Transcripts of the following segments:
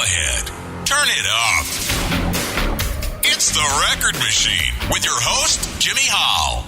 ahead. Turn it up. It's The Record Machine with your host, Jimmy Howe.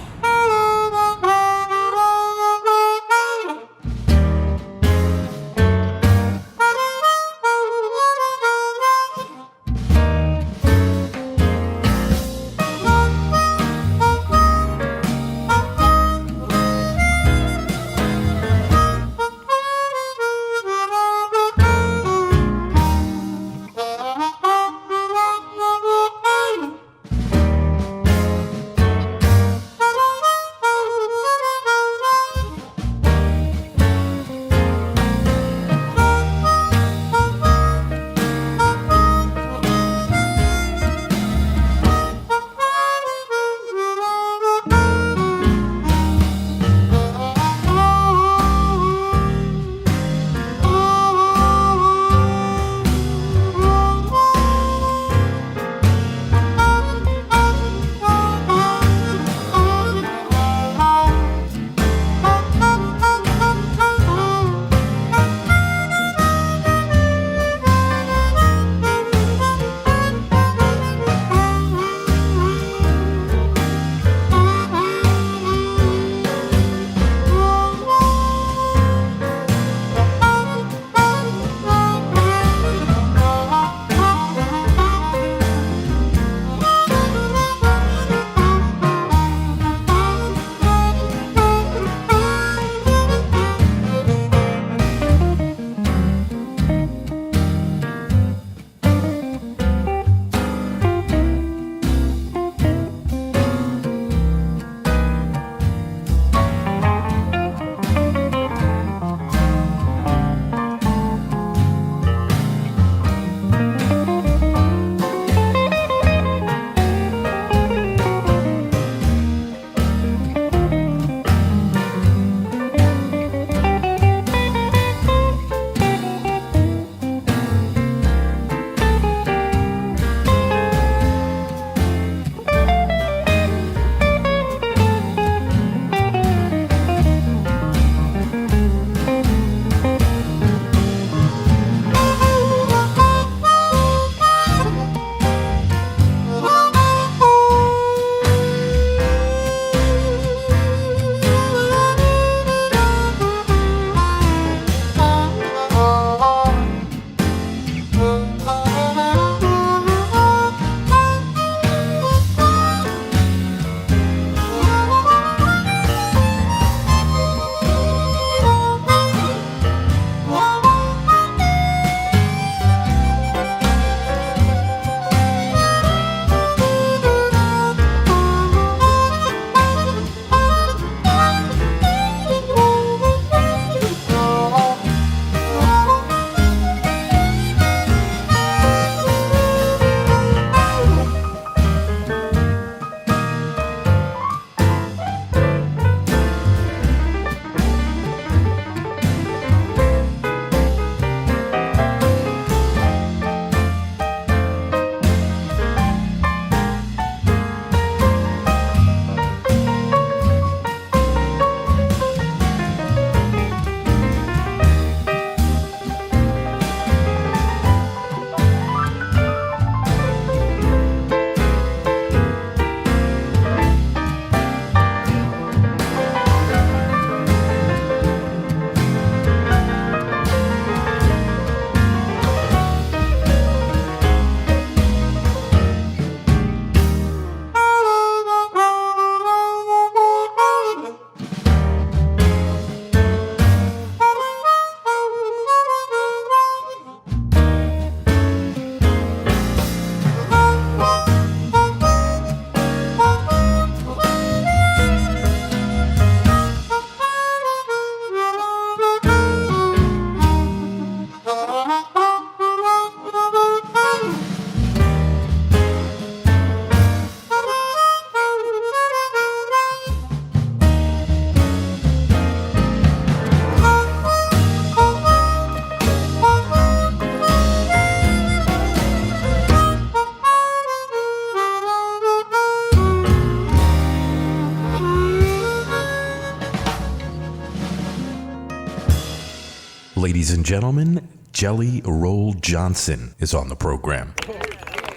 Ladies and gentlemen, Jelly Roll Johnson is on the program.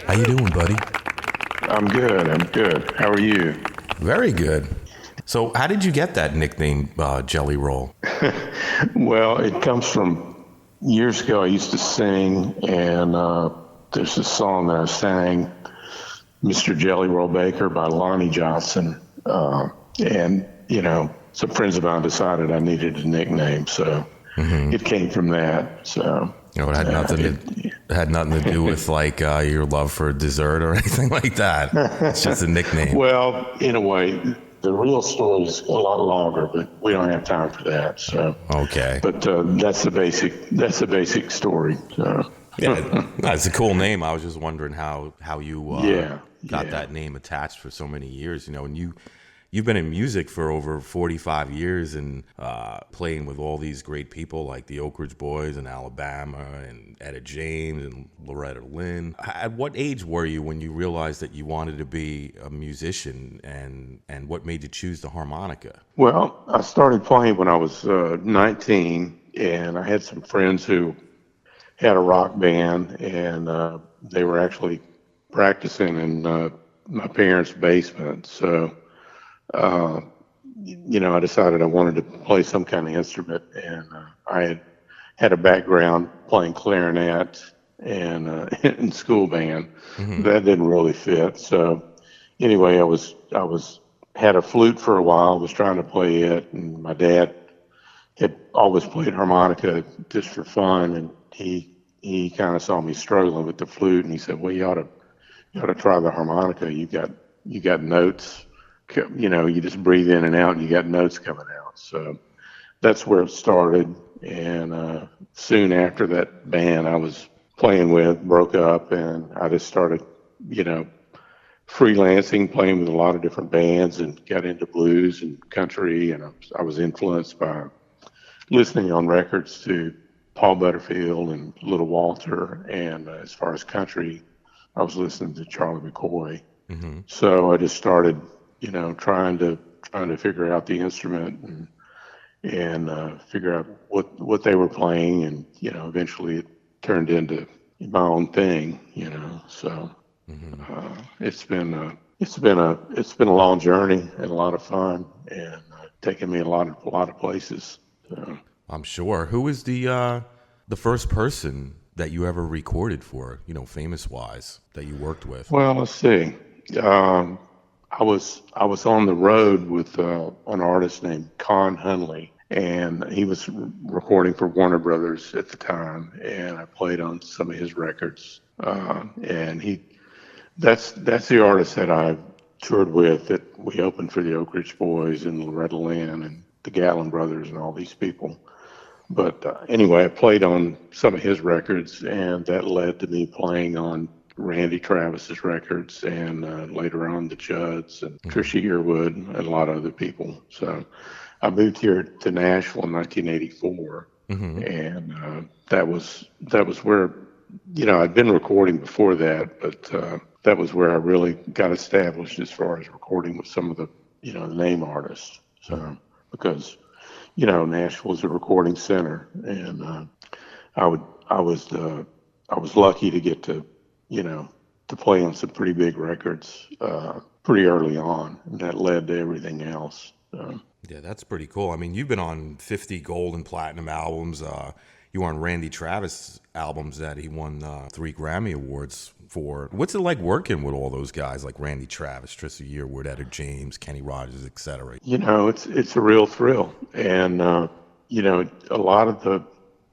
How you doing, buddy? I'm good. How are you? Very good. So how did you get that nickname, Jelly Roll? Well, it comes from years ago. I used to sing, and there's a song that I sang, Mr. Jelly Roll Baker by Lonnie Johnson. And, some friends of mine decided I needed a nickname, so it came from that. So it had nothing to do with like your love for dessert or anything like that. It's just a nickname. Well, in a way, the real story is a lot longer, but we don't have time for that. So okay. But that's the basic story. So. Yeah, it's a cool name. I was just wondering how you got that name attached for so many years. And you've been in music for over 45 years and playing with all these great people like the Oak Ridge Boys in Alabama and Etta James and Loretta Lynn. At what age were you when you realized that you wanted to be a musician, and what made you choose the harmonica? Well, I started playing when I was 19, and I had some friends who had a rock band, and they were actually practicing in my parents' basement. So I decided I wanted to play some kind of instrument, and I had a background playing clarinet and in school band. That didn't really fit. So anyway, I had a flute for a while, was trying to play it, and my dad had always played harmonica just for fun, and he kind of saw me struggling with the flute, and he said, "Well, you ought to try the harmonica. You got notes." You just breathe in and out and you got notes coming out. So that's where it started. And soon after that band I was playing with broke up, and I just started, freelancing, playing with a lot of different bands, and got into blues and country. And I was influenced by listening on records to Paul Butterfield and Little Walter. And as far as country, I was listening to Charlie McCoy. So I just started trying to figure out the instrument and figure out what they were playing, and eventually it turned into my own thing. So it's been a long journey and a lot of fun, and taken me a lot of places. So. I'm sure. Who was the first person that you ever recorded for? Famous wise, that you worked with? Well, let's see. I was on the road with an artist named Con Hunley, and he was recording for Warner Brothers at the time, and I played on some of his records. And that's the artist that I toured with, that we opened for the Oak Ridge Boys and Loretta Lynn and the Gatlin Brothers and all these people. But anyway, I played on some of his records, and that led to me playing on Randy Travis's records, and later on the Judds and Trisha Yearwood and a lot of other people. So I moved here to Nashville in 1984, and that was where I'd been recording before that, but that was where I really got established as far as recording with some of the the name artists. So because Nashville is a recording center, and I was lucky to get to play on some pretty big records pretty early on, and that led to everything else. Yeah, that's pretty cool. I mean, you've been on 50 gold and platinum albums. You were on Randy Travis albums that he won 3 Grammy Awards for. What's it like working with all those guys like Randy Travis, Trisha Yearwood, Etta James, Kenny Rogers, etc.? It's a real thrill, and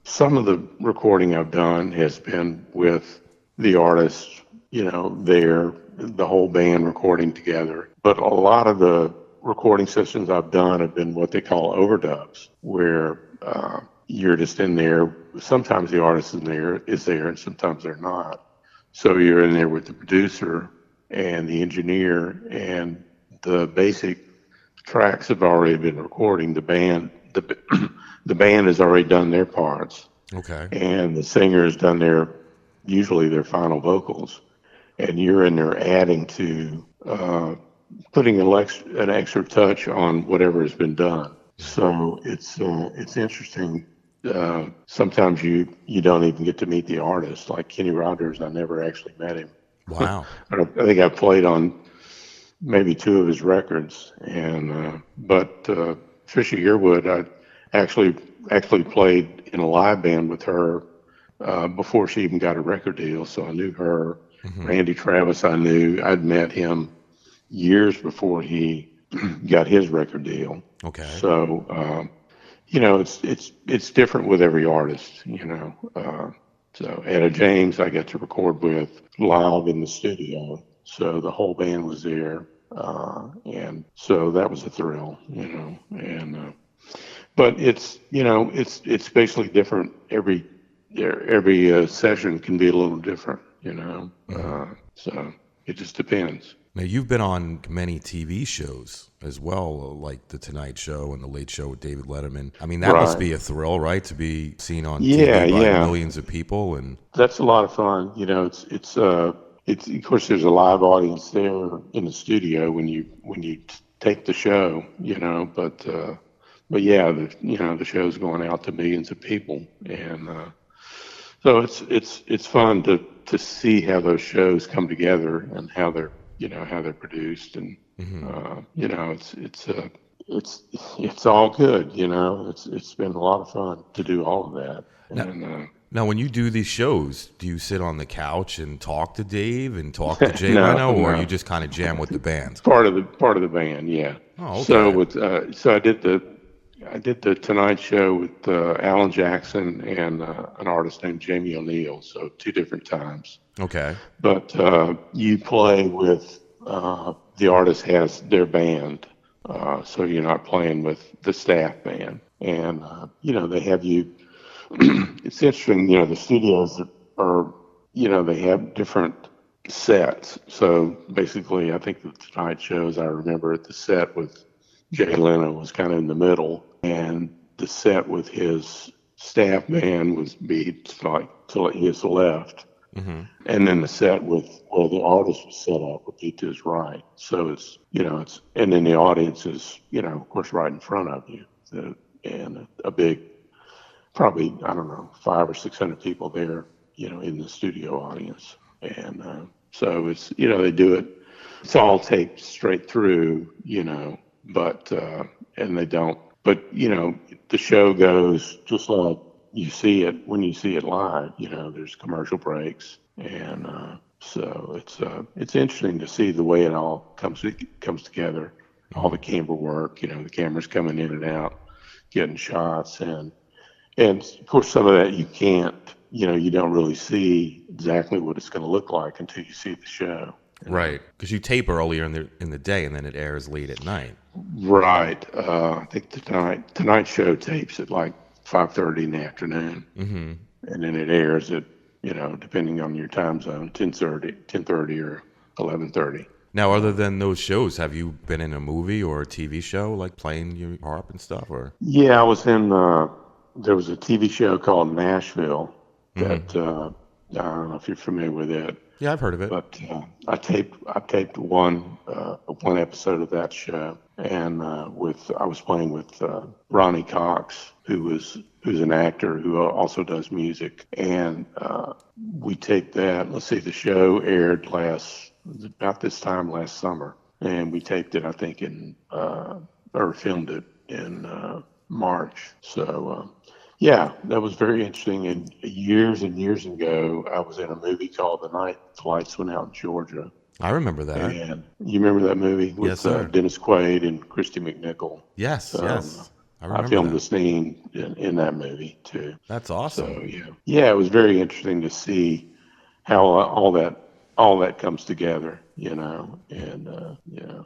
some of the recording I've done has been with the artists, the whole band recording together. But a lot of the recording sessions I've done have been what they call overdubs, where you're just in there. Sometimes the artist is there, and sometimes they're not. So you're in there with the producer and the engineer, and the basic tracks have already been recording. The band has already done their parts. Okay. And the singer has done usually their final vocals, and you're in there adding to, putting an extra touch on whatever has been done. So it's interesting, sometimes you don't even get to meet the artist. Like Kenny Rogers, I never actually met him. Wow. I think I played on maybe 2 of his records, and but Trisha Yearwood, I actually played in a live band with her before she even got a record deal. So I knew her. Mm-hmm. Randy Travis, I'd met him years before he got his record deal. Okay. So it's different with every artist. So Etta James, I got to record with live in the studio. So the whole band was there, and so that was a thrill. And but it's basically different. Every session can be a little different. Mm-hmm. So it just depends. Now, you've been on many TV shows as well, like The Tonight Show and The Late Show with David Letterman. I mean, that must be a thrill, right? To be seen on TV by millions of people. And that's a lot of fun. It's of course, there's a live audience there in the studio when you take the show, but yeah, the show's going out to millions of people. And so it's fun to see how those shows come together and how they're produced, and mm-hmm. It's all good. It's been a lot of fun to do all of that. Now, when you do these shows, do you sit on the couch and talk to Dave and talk to Jay Leno, or you just kind of jam with the band? Part of the band, yeah. Oh, okay. So I did the Tonight Show with Alan Jackson and an artist named Jamie O'Neill. So 2 different times. Okay. But you play with the artist has their band, so you're not playing with the staff band, and they have you. It's interesting, the studios are, they have different sets. So basically, I think the Tonight Show, as I remember it, the set with Jay Leno was kind of in the middle, and the set with his staff band was to his left. Mm-hmm. And then the set where the artist was set up would be to his right. So it's and then the audience is, of course, right in front of you. And a big, probably, I don't know, 500 or 600 people there, in the studio audience. And so it's, they do it. It's all taped straight through, but, and they don't. But, the show goes just like you see it when you see it live. There's commercial breaks, and so it's interesting to see the way it all comes together. All the camera work, the cameras coming in and out, getting shots, and of course some of that you can't, you don't really see exactly what it's going to look like until you see the show. Right, because you tape earlier in the day, and then it airs late at night. Right. I think the Tonight Show tapes at like 5:30 in the afternoon, mm-hmm. and then it airs at, depending on your time zone, 10:30 or 11:30. Now, other than those shows, have you been in a movie or a TV show, like playing your harp and stuff? Or yeah, I was in. There was a TV show called Nashville that mm-hmm. I don't know if you're familiar with it. Yeah, I've heard of it. But I taped one episode of that show, and I was playing with Ronnie Cox, who's an actor who also does music, and we taped that. Let's see, the show aired about this time last summer, and we taped it, I think, or filmed it in March. So. Yeah, that was very interesting. And years ago, I was in a movie called The Night the Lights Went Out in Georgia. I remember that. And you remember that movie with yes, sir. Dennis Quaid and Christy McNichol? Yes, yes. I filmed the scene in that movie too. That's awesome. So yeah, it was very interesting to see how all that comes together, and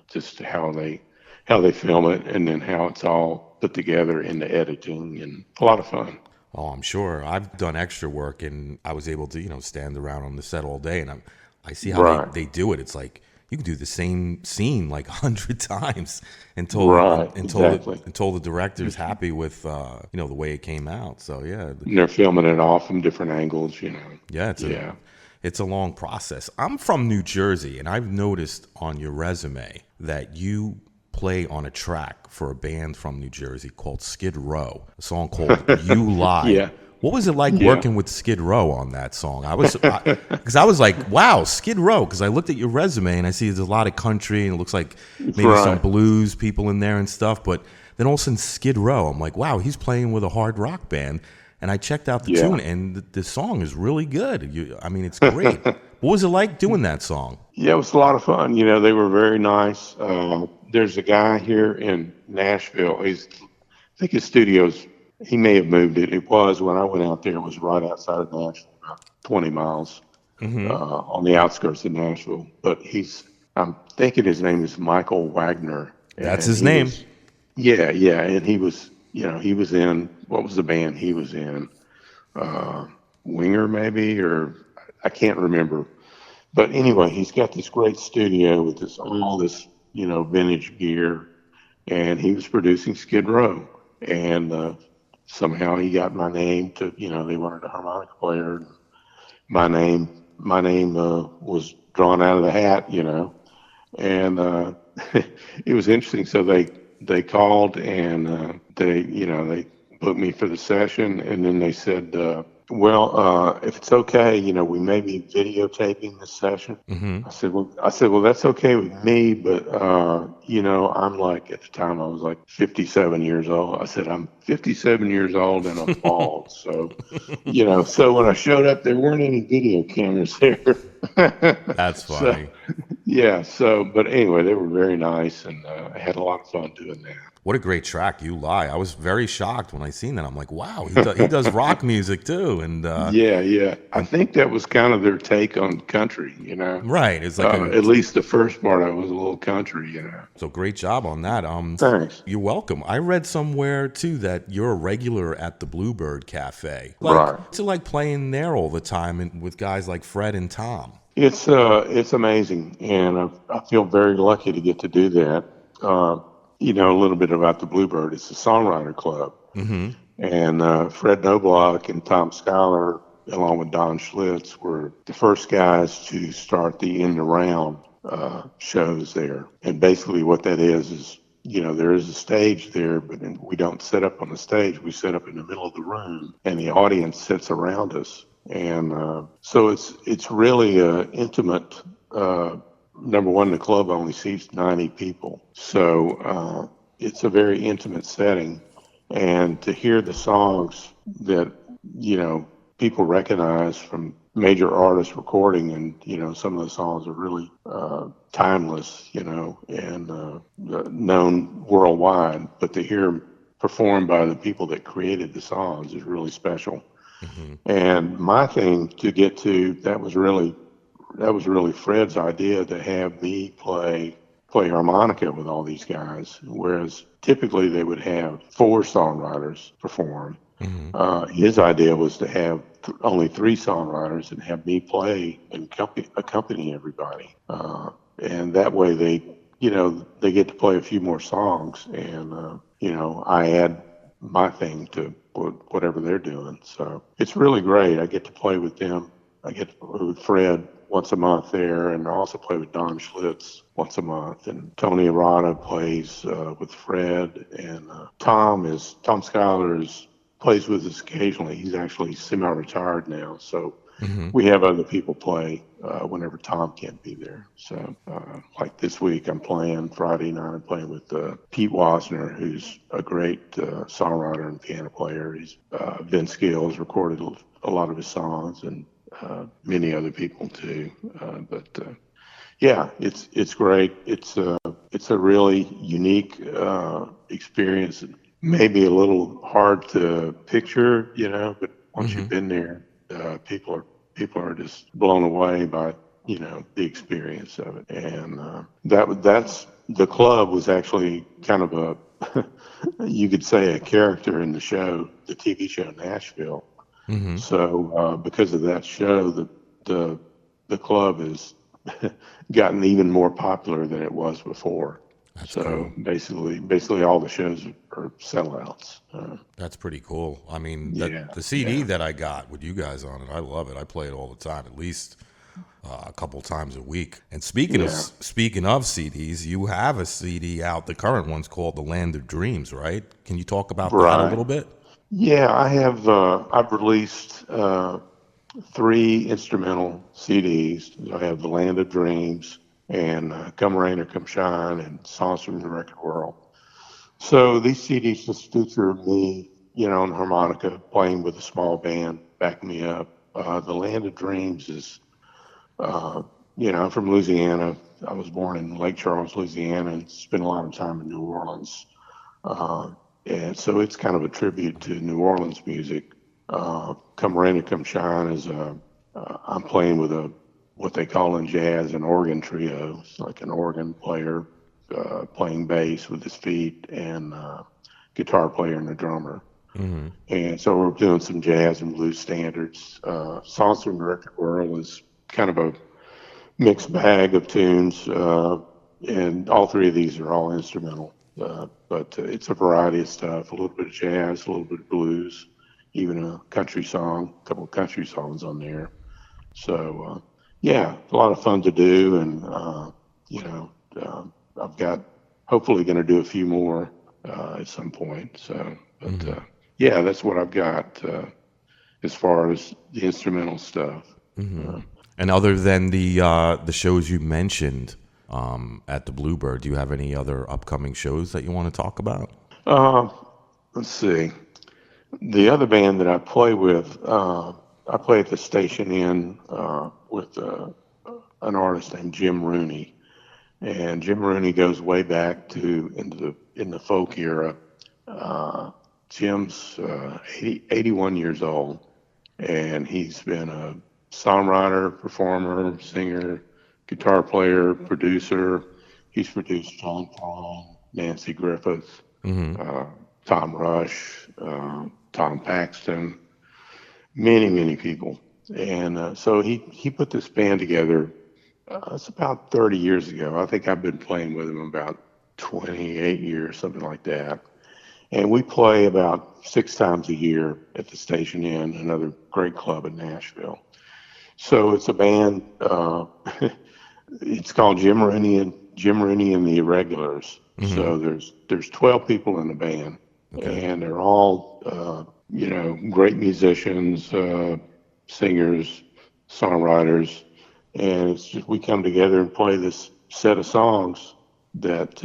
just how they film it, and then how it's all put together in the editing, and a lot of fun. Oh, I'm sure. I've done extra work, and I was able to, stand around on the set all day, and I see how they do it. It's like you can do the same scene like 100 times until the director's happy with the way it came out. So yeah, and they're filming it all from different angles. Yeah, it's a long process. I'm from New Jersey, and I've noticed on your resume that you play on a track for a band from New Jersey called Skid Row, a song called You Lie. Yeah. What was it like working with Skid Row on that song? Because I was like, wow, Skid Row. Because I looked at your resume and I see there's a lot of country and it looks like maybe some blues people in there and stuff. But then all of a sudden, Skid Row. I'm like, wow, he's playing with a hard rock band. And I checked out the tune, and the song is really good. It's great. What was it like doing that song? Yeah, it was a lot of fun. You know, they were very nice. There's a guy here in Nashville. I think his studio's, he may have moved it. It was, when I went out there, it was right outside of Nashville, about 20 miles on the outskirts of Nashville. But I'm thinking his name is Michael Wagner. That's his name. Yeah. And he was in, what was the band he was in? Winger maybe, or I can't remember. But anyway, he's got this great studio with all this, vintage gear, and he was producing Skid Row. And somehow he got my name to, they wanted a harmonica player. My name was drawn out of the hat, and it was interesting. So they called and they booked me for the session, and then they said, if it's okay, we may be videotaping this session. I said, well, that's okay with me, but I'm like, at the time I was like 57 years old. I said, I'm 57 years old and I'm bald. So, so when I showed up, there weren't any video cameras there. That's funny. But anyway, they were very nice, and I had a lot of fun doing that. What a great track, You Lie. I was very shocked when I seen that. I'm like, wow, he does rock music too. And I think that was kind of their take on country, Right. It's like at least the first part of it was a little country, So great job on that. Thanks. You're welcome. I read somewhere too that you're a regular at the Bluebird Cafe. Right. What's it like playing there all the time and with guys like Fred and Tom? It's amazing, and I feel very lucky to get to do that. A little bit about the Bluebird. It's a songwriter club. Mm-hmm. And Fred Knobloch and Tom Schuyler, along with Don Schlitz, were the first guys to start the In the Round shows there. And basically what that is, there is a stage there, but we don't set up on the stage. We set up in the middle of the room, and the audience sits around us. And so it's really intimate. Number one, the club only seats 90 people. So it's a very intimate setting. And to hear the songs that, people recognize from major artists recording, and, some of the songs are really timeless, and known worldwide. But to hear them performed by the people that created the songs is really special. Mm-hmm. And my thing to get to, that was really Fred's idea, to have me play harmonica with all these guys, whereas typically they would have 4 songwriters perform. Mm-hmm. His idea was to have only 3 songwriters and have me play and accompany everybody. And that way they get to play a few more songs, and, I add my thing to whatever they're doing. So it's really great. I get to play with them. I get to play with Fred once a month there, and I also play with Don Schlitz once a month. And Tony Arata plays with Fred, and Tom Schuyler plays with us occasionally. He's actually semi-retired now, so we have other people play whenever Tom can't be there. So like this week, I'm playing Friday night. I'm playing with Pete Wasner, who's a great songwriter and piano player. He's Vince Gill has recorded a lot of his songs, and many other people too. It's great. It's a really unique experience. Maybe a little hard to picture, but once you've been there, people are just blown away by the experience of it. And that's the club was actually kind of a you could say a character in the show, the TV show Nashville. Mm-hmm. So because of that show, the club has gotten even more popular than it was before. That's so cool. basically all the shows are sellouts. That's pretty cool. I mean, the CD that I got with you guys on it, I love it. I play it all the time, at least a couple times a week. And speaking of CDs, you have a CD out. The current one's called "The Land of Dreams," right? Can you talk about that a little bit? Yeah, I have. I've released 3 instrumental CDs. I have "The Land of Dreams" and "Come Rain or Come Shine" and "Songs from the Record World." So these CDs just feature me, on harmonica, playing with a small band, backing me up. "The Land of Dreams" is, I'm from Louisiana. I was born in Lake Charles, Louisiana, and spent a lot of time in New Orleans. And so it's kind of a tribute to New Orleans music. "Come Rain or Come Shine" is I'm playing with what they call in jazz an organ trio. It's like an organ player playing bass with his feet and guitar player and a drummer. Mm-hmm. And so we're doing some jazz and blues standards. "Songs from the Record World" is kind of a mixed bag of tunes, and all 3 of these are all instrumental. But it's a variety of stuff, a little bit of jazz, a little bit of blues, even a country song, a couple of country songs on there. So, a lot of fun to do. And, I've got hopefully going to do a few more at some point. So, but that's what I've got as far as the instrumental stuff. Mm-hmm. And other than the shows you mentioned at the Bluebird, do you have any other upcoming shows that you want to talk about? Let's see. The other band that I play with, I play at the Station Inn with an artist named Jim Rooney, and Jim Rooney goes way back in the folk era. Jim's 81 years old, and he's been a songwriter, performer, singer, guitar player, producer. He's produced John Prine, Nancy Griffith, Tom Rush, Tom Paxton, many people. And so he put this band together. It's about 30 years ago. I think I've been playing with him about 28 years, something like that. And we play about 6 times a year at the Station Inn, another great club in Nashville. So it's a band. It's called Jim Rooney and the Irregulars. Mm-hmm. So there's 12 people in the band, and they're all great musicians, singers, songwriters, and it's just we come together and play this set of songs that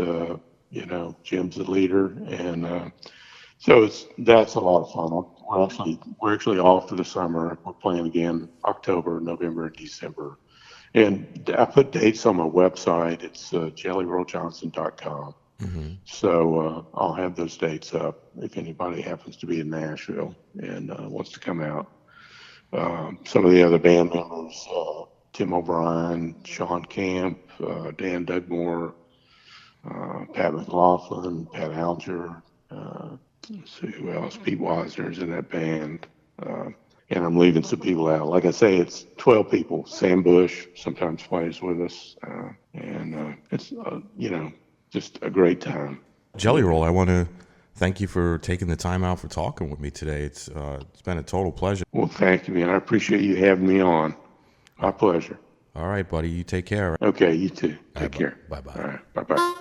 Jim's the leader, and so that's a lot of fun. We're actually off for the summer. We're playing again October, November, and December. And I put dates on my website. It's jellyrolljohnson.com. Mm-hmm. So I'll have those dates up if anybody happens to be in Nashville and wants to come out. Some of the other band members, Tim O'Brien, Sean Camp, Dan Dugmore, Pat McLaughlin, Pat Alger, let's see who else. Pete Wisner's in that band. And I'm leaving some people out. Like I say, it's 12 people. Sam Bush sometimes plays with us. And it's, just a great time. Jelly Roll, I want to thank you for taking the time out for talking with me today. It's been a total pleasure. Well, thank you, man. I appreciate you having me on. My pleasure. All right, buddy. You take care. Okay, you too. Take care. Bye-bye. All right, bye-bye.